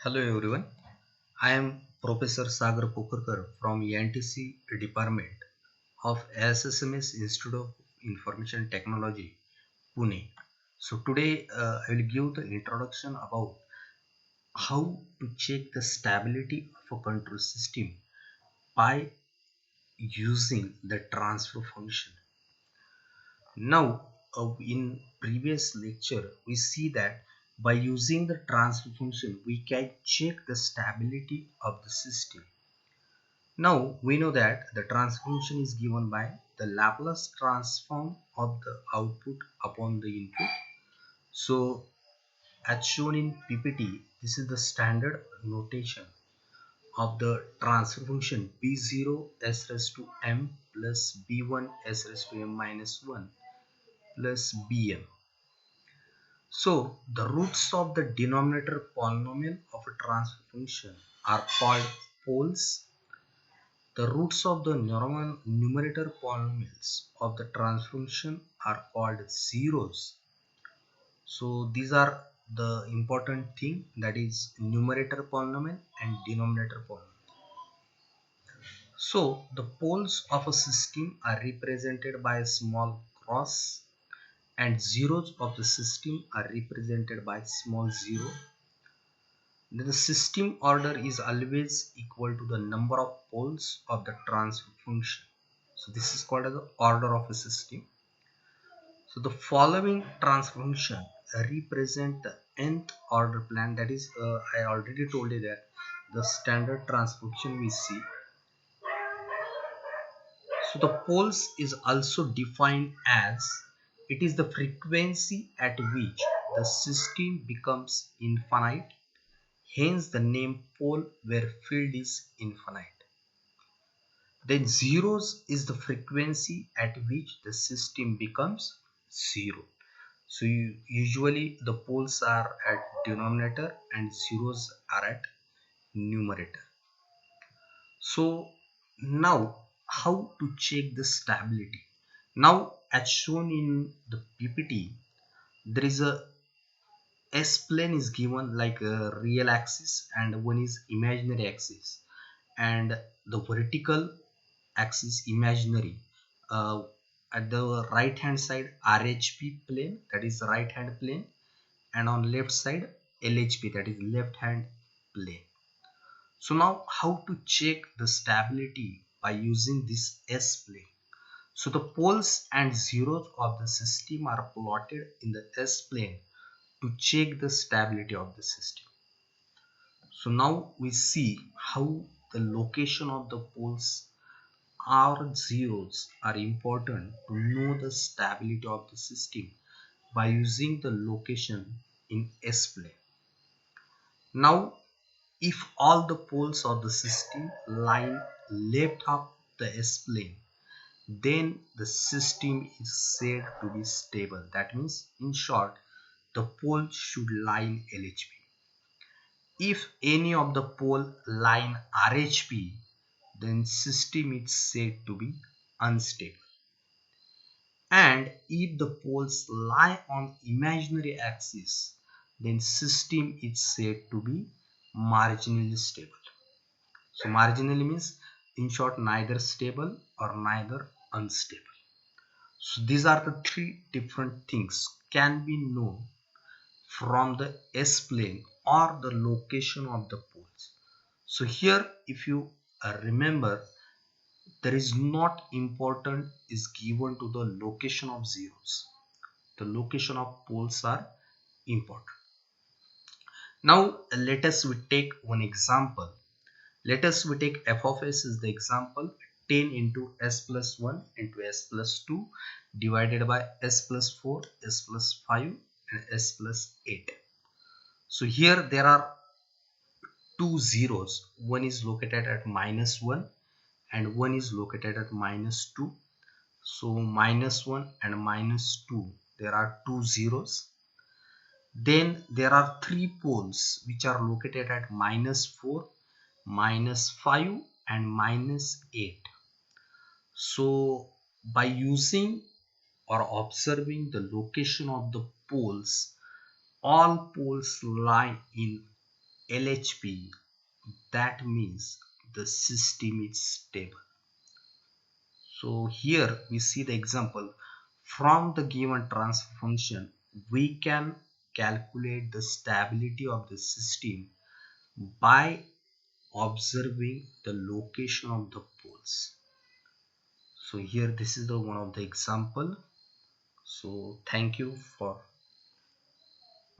Hello everyone. I am Professor Sagar Pokarkar from ENTC Department of SSMS Institute of Information Technology, Pune. So today I will give the introduction about how to check the stability of a control system by using the transfer function. Now, in previous lecture, we see that by using the transfer function, we can check the stability of the system. Now we know that the transfer function is given by the Laplace transform of the output upon the input. So as shown in PPT, this is the standard notation of the transfer function b0 s raised to m plus b1 s raised to m minus 1 plus bm. So the roots of the denominator polynomial of a transfer function are called poles. The roots of the numerator polynomials of the transformation are called zeros. So these are the important thing, that is numerator polynomial and denominator polynomial. So the poles of a system are represented by a small cross and zeros of the system are represented by small zero. Then the system order is always equal to the number of poles of the transfer function. So this is called as the order of a system. So the following transfer function represent the nth order plan. That is, I already told you that the standard transfer function we see. So the poles is also defined as it is the frequency at which the system becomes infinite. Hence the name pole where field is infinite. Then zeros is the frequency at which the system becomes zero. So usually the poles are at denominator and zeros are at numerator. So now how to check the stability? Now as shown in the PPT, there is a S plane is given like a real axis and one is imaginary axis, and the vertical axis imaginary. uh, at the right hand side RHP plane, that is right hand plane, and on left side LHP, that is left hand plane. So now how to check the stability by using this S plane? So the poles and zeros of the system are plotted in the S plane to check the stability of the system. So now we see how the location of the poles or zeros are important to know the stability of the system by using the location in S plane. Now if all the poles of the system lie left of the S plane, then the system is said to be stable. That means, in short, the pole should lie in LHP. If any of the pole lie in RHP, then system is said to be unstable. And if the poles lie on imaginary axis, then system is said to be marginally stable. So marginally means, in short, neither stable or neither unstable. So these are the three different things can be known from the S plane or the location of the poles. So here if you remember, there is not important is given to the location of zeros. The location of poles are important. Now let us we take one example. Let us we take f of s is the example, 10 into s plus 1 into s plus 2 divided by s plus 4, s plus 5 and s plus 8. So here there are two zeros. One is located at minus 1 and one is located at minus 2. So minus 1 and minus 2, there are two zeros. Then there are three poles which are located at minus 4, minus 5 and minus 8. So by using or observing the location of the poles, all poles lie in LHP, that means the system is stable. So here we see the example. From the given transfer function, we can calculate the stability of the system by observing the location of the poles. So here this is the one of the example. So thank you for